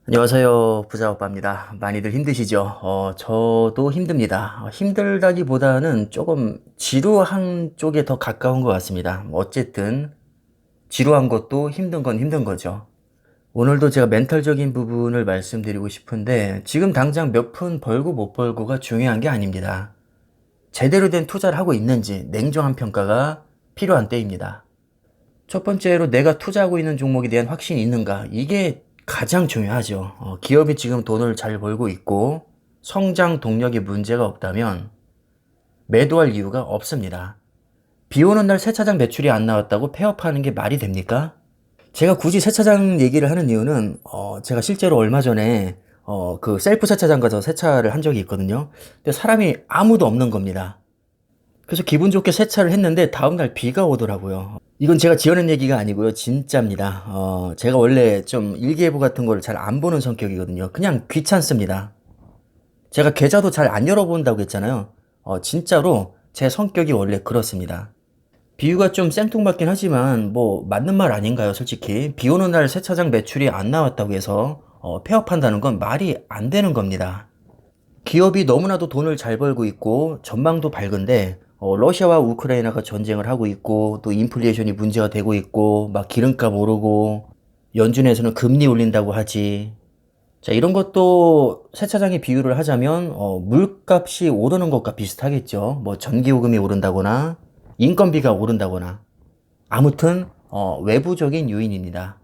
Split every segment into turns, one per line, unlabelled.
안녕하세요. 부자오빠입니다. 많이들 힘드시죠? 저도 힘듭니다. 힘들다기보다는 조금 지루한 쪽에 더 가까운 것 같습니다. 어쨌든 지루한 것도 힘든 건 힘든 거죠. 오늘도 제가 멘탈적인 부분을 말씀드리고 싶은데 지금 당장 몇 푼 벌고 못 벌고가 중요한 게 아닙니다. 제대로 된 투자를 하고 있는지 냉정한 평가가 필요한 때입니다. 첫 번째로 내가 투자하고 있는 종목에 대한 확신이 있는가? 이게 가장 중요하죠. 기업이 지금 돈을 잘 벌고 있고 성장 동력에 문제가 없다면 매도할 이유가 없습니다. 비 오는 날 세차장 매출이 안 나왔다고 폐업하는 게 말이 됩니까? 제가 굳이 세차장 얘기를 하는 이유는 제가 실제로 얼마 전에 그 셀프 세차장 가서 세차를 한 적이 있거든요. 근데 사람이 아무도 없는 겁니다. 그래서 기분 좋게 세차를 했는데 다음날 비가 오더라고요. 이건 제가 지어낸 얘기가 아니고요. 진짜입니다. 제가 원래 좀 일기예보 같은 걸 잘 안 보는 성격이거든요. 그냥 귀찮습니다. 제가 계좌도 잘 안 열어본다고 했잖아요. 진짜로 제 성격이 원래 그렇습니다. 비유가 좀 생뚱맞긴 하지만 뭐 맞는 말 아닌가요, 솔직히. 비 오는 날 세차장 매출이 안 나왔다고 해서 폐업한다는 건 말이 안 되는 겁니다. 기업이 너무나도 돈을 잘 벌고 있고 전망도 밝은데 러시아와 우크라이나가 전쟁을 하고 있고 또 인플레이션이 문제가 되고 있고 막 기름값 오르고 연준에서는 금리 올린다고 하지. 자, 이런 것도 세차장에 비유를 하자면 물값이 오르는 것과 비슷하겠죠. 뭐 전기요금이 오른다거나 인건비가 오른다거나 아무튼 외부적인 요인입니다.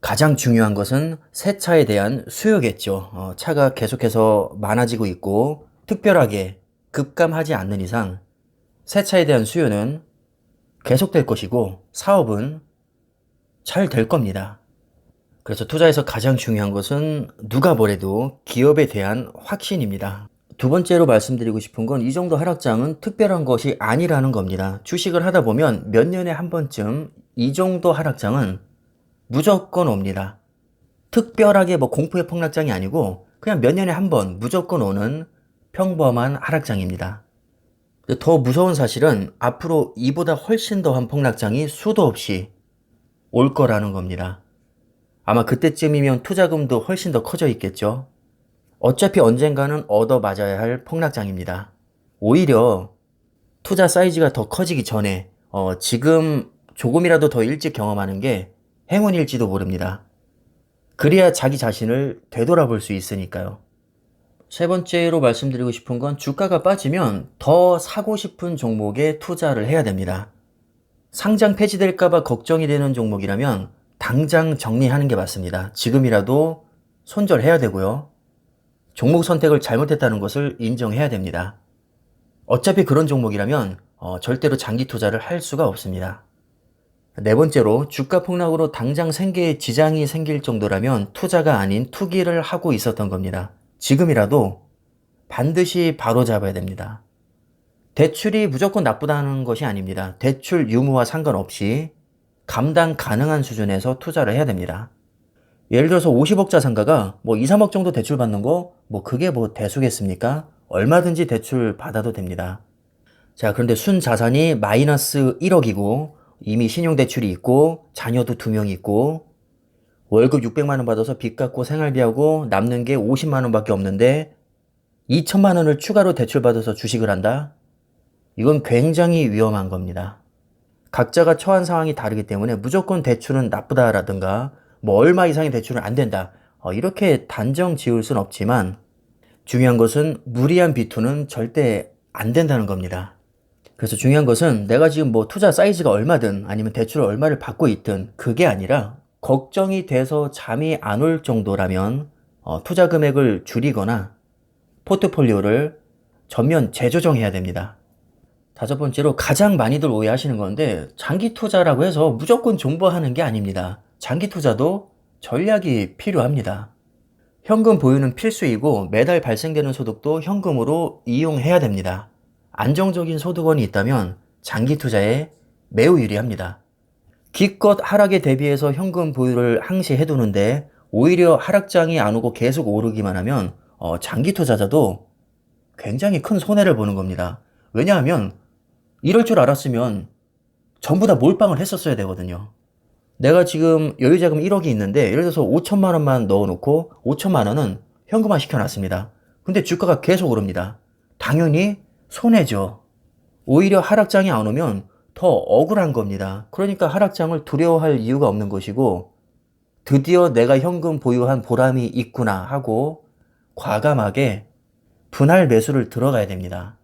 가장 중요한 것은 새 차에 대한 수요겠죠. 차가 계속해서 많아지고 있고 특별하게 급감하지 않는 이상 새 차에 대한 수요는 계속될 것이고 사업은 잘 될 겁니다. 그래서 투자에서 가장 중요한 것은 누가 뭐래도 기업에 대한 확신입니다. 두 번째로 말씀드리고 싶은 건 이 정도 하락장은 특별한 것이 아니라는 겁니다. 주식을 하다 보면 몇 년에 한 번쯤 이 정도 하락장은 무조건 옵니다. 특별하게 뭐 공포의 폭락장이 아니고 그냥 몇 년에 한 번 무조건 오는 평범한 하락장입니다. 더 무서운 사실은 앞으로 이보다 훨씬 더한 폭락장이 수도 없이 올 거라는 겁니다. 아마 그때쯤이면 투자금도 훨씬 더 커져 있겠죠. 어차피 언젠가는 얻어 맞아야 할 폭락장입니다. 오히려 투자 사이즈가 더 커지기 전에 지금 조금이라도 더 일찍 경험하는 게 행운일지도 모릅니다. 그래야 자기 자신을 되돌아볼 수 있으니까요. 세 번째로 말씀드리고 싶은 건 주가가 빠지면 더 사고 싶은 종목에 투자를 해야 됩니다. 상장 폐지될까봐 걱정이 되는 종목이라면 당장 정리하는 게 맞습니다. 지금이라도 손절해야 되고요. 종목 선택을 잘못했다는 것을 인정해야 됩니다. 어차피 그런 종목이라면 절대로 장기 투자를 할 수가 없습니다. 네 번째로 주가 폭락으로 당장 생계에 지장이 생길 정도라면 투자가 아닌 투기를 하고 있었던 겁니다. 지금이라도 반드시 바로잡아야 됩니다. 대출이 무조건 나쁘다는 것이 아닙니다. 대출 유무와 상관없이 감당 가능한 수준에서 투자를 해야 됩니다. 예를 들어서 50억자 상가가 뭐 2, 3억 정도 대출 받는 거 뭐 그게 뭐 대수겠습니까? 얼마든지 대출 받아도 됩니다. 자, 그런데 순자산이 마이너스 1억이고 이미 신용대출이 있고 자녀도 2명 있고 월급 600만 원 받아서 빚 갚고 생활비하고 남는 게 50만 원밖에 없는데 2천만 원을 추가로 대출받아서 주식을 한다? 이건 굉장히 위험한 겁니다. 각자가 처한 상황이 다르기 때문에 무조건 대출은 나쁘다라든가 뭐 얼마 이상의 대출은 안 된다. 이렇게 단정 지을 순 없지만 중요한 것은 무리한 비투는 절대 안 된다는 겁니다. 그래서 중요한 것은 내가 지금 뭐 투자 사이즈가 얼마든 아니면 대출을 얼마를 받고 있든 그게 아니라 걱정이 돼서 잠이 안 올 정도라면 투자 금액을 줄이거나 포트폴리오를 전면 재조정해야 됩니다. 다섯 번째로 가장 많이들 오해하시는 건데 장기 투자라고 해서 무조건 존버하는 게 아닙니다. 장기 투자도 전략이 필요합니다. 현금 보유는 필수이고 매달 발생되는 소득도 현금으로 이용해야 됩니다. 안정적인 소득원이 있다면 장기 투자에 매우 유리합니다. 기껏 하락에 대비해서 현금 보유를 항시 해두는데 오히려 하락장이 안 오고 계속 오르기만 하면 장기 투자자도 굉장히 큰 손해를 보는 겁니다. 왜냐하면 이럴 줄 알았으면 전부 다 몰빵을 했었어야 되거든요. 내가 지금 여유자금 1억이 있는데 예를 들어서 5천만 원만 넣어놓고 5천만 원은 현금화 시켜놨습니다. 근데 주가가 계속 오릅니다. 당연히 손해죠. 오히려 하락장이 안 오면 더 억울한 겁니다. 그러니까 하락장을 두려워할 이유가 없는 것이고 드디어 내가 현금 보유한 보람이 있구나 하고 과감하게 분할 매수를 들어가야 됩니다.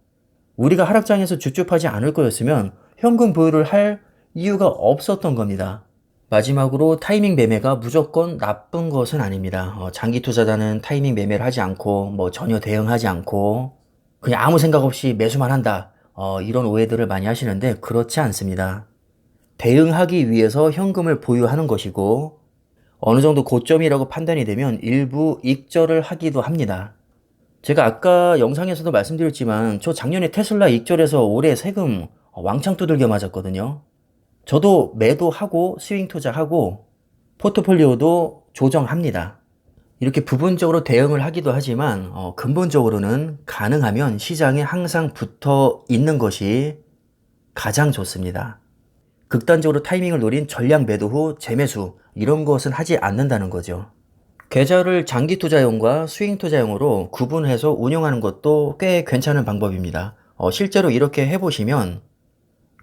우리가 하락장에서 주춤하지 않을 거였으면 현금 보유를 할 이유가 없었던 겁니다. 마지막으로 타이밍 매매가 무조건 나쁜 것은 아닙니다. 장기 투자자는 타이밍 매매를 하지 않고 전혀 대응하지 않고 그냥 아무 생각 없이 매수만 한다. 이런 오해들을 많이 하시는데 그렇지 않습니다. 대응하기 위해서 현금을 보유하는 것이고 어느 정도 고점이라고 판단이 되면 일부 익절을 하기도 합니다. 제가 아까 영상에서도 말씀드렸지만 저 작년에 테슬라 익절해서 올해 세금 왕창 두들겨 맞았거든요. 저도 매도하고 스윙 투자하고 포트폴리오도 조정합니다. 이렇게 부분적으로 대응을 하기도 하지만 근본적으로는 가능하면 시장에 항상 붙어 있는 것이 가장 좋습니다. 극단적으로 타이밍을 노린 전량 매도 후 재매수 이런 것은 하지 않는다는 거죠. 계좌를 장기 투자용과 스윙 투자용으로 구분해서 운용하는 것도 꽤 괜찮은 방법입니다. 실제로 이렇게 해보시면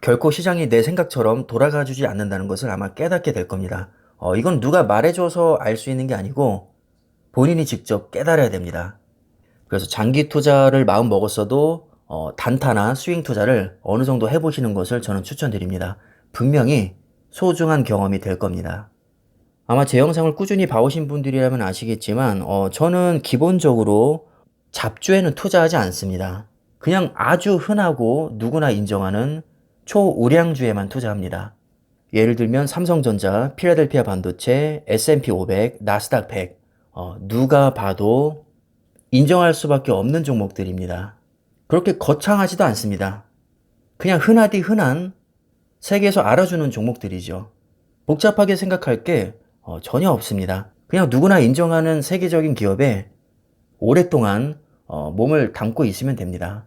결코 시장이 내 생각처럼 돌아가 주지 않는다는 것을 아마 깨닫게 될 겁니다. 이건 누가 말해줘서 알 수 있는 게 아니고 본인이 직접 깨달아야 됩니다. 그래서 장기 투자를 마음 먹었어도 단타나 스윙 투자를 어느 정도 해보시는 것을 저는 추천드립니다. 분명히 소중한 경험이 될 겁니다. 아마 제 영상을 꾸준히 봐오신 분들이라면 아시겠지만 저는 기본적으로 잡주에는 투자하지 않습니다. 그냥 아주 흔하고 누구나 인정하는 초우량주에만 투자합니다. 예를 들면 삼성전자, 필라델피아 반도체, S&P 500, 나스닥 100 누가 봐도 인정할 수밖에 없는 종목들입니다. 그렇게 거창하지도 않습니다. 그냥 흔하디 흔한 세계에서 알아주는 종목들이죠. 복잡하게 생각할 게 전혀 없습니다. 그냥 누구나 인정하는 세계적인 기업에 오랫동안 몸을 담고 있으면 됩니다.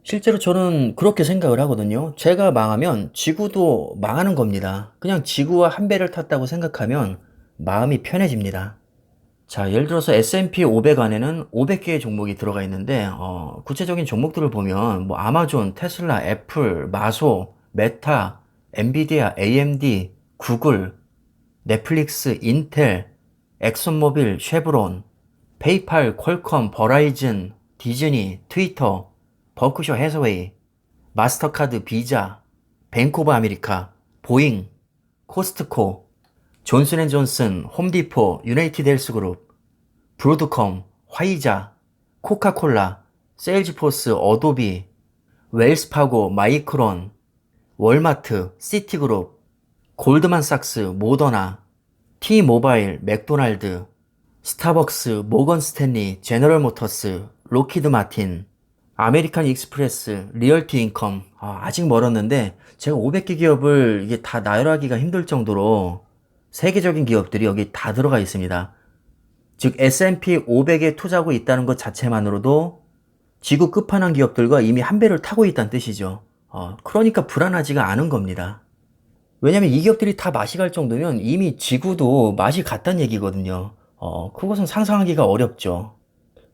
실제로 저는 그렇게 생각을 하거든요. 제가 망하면 지구도 망하는 겁니다. 그냥 지구와 한 배를 탔다고 생각하면 마음이 편해집니다. 자, 예를 들어서 S&P 500 안에는 500개의 종목이 들어가 있는데 구체적인 종목들을 보면 아마존, 테슬라, 애플, 마소, 메타, 엔비디아, AMD, 구글, 넷플릭스, 인텔, 엑슨모빌, 쉐브론, 페이팔, 퀄컴, 버라이즌, 디즈니, 트위터, 버크셔 해서웨이, 마스터카드, 비자, 뱅크 오브 아메리카, 보잉, 코스트코, 존슨앤존슨, 홈디포, 유나이티드 헬스그룹, 브로드컴, 화이자, 코카콜라, 세일즈포스, 어도비, 웰스파고, 마이크론, 월마트, 시티그룹, 골드만삭스, 모더나, T모바일, 맥도날드, 스타벅스, 모건스탠리, 제너럴모터스, 로키드 마틴, 아메리칸 익스프레스, 리얼티 인컴. 아직 멀었는데 제가 500개 기업을 이게 다 나열하기가 힘들 정도로 세계적인 기업들이 여기 다 들어가 있습니다. 즉 S&P 500에 투자하고 있다는 것 자체만으로도 지구 끝판왕 기업들과 이미 한 배를 타고 있다는 뜻이죠. 그러니까 불안하지가 않은 겁니다. 왜냐면 이 기업들이 다 맛이 갈 정도면 이미 지구도 맛이 갔다는 얘기거든요. 그것은 상상하기가 어렵죠.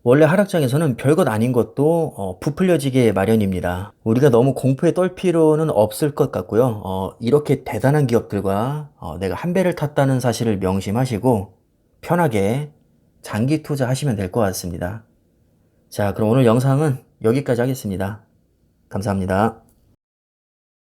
원래 하락장에서는 별것 아닌 것도 부풀려지게 마련입니다. 우리가 너무 공포에 떨 필요는 없을 것 같고요. 이렇게 대단한 기업들과 내가 한 배를 탔다는 사실을 명심하시고 편하게 장기 투자하시면 될 것 같습니다. 자, 그럼 오늘 영상은 여기까지 하겠습니다. 감사합니다.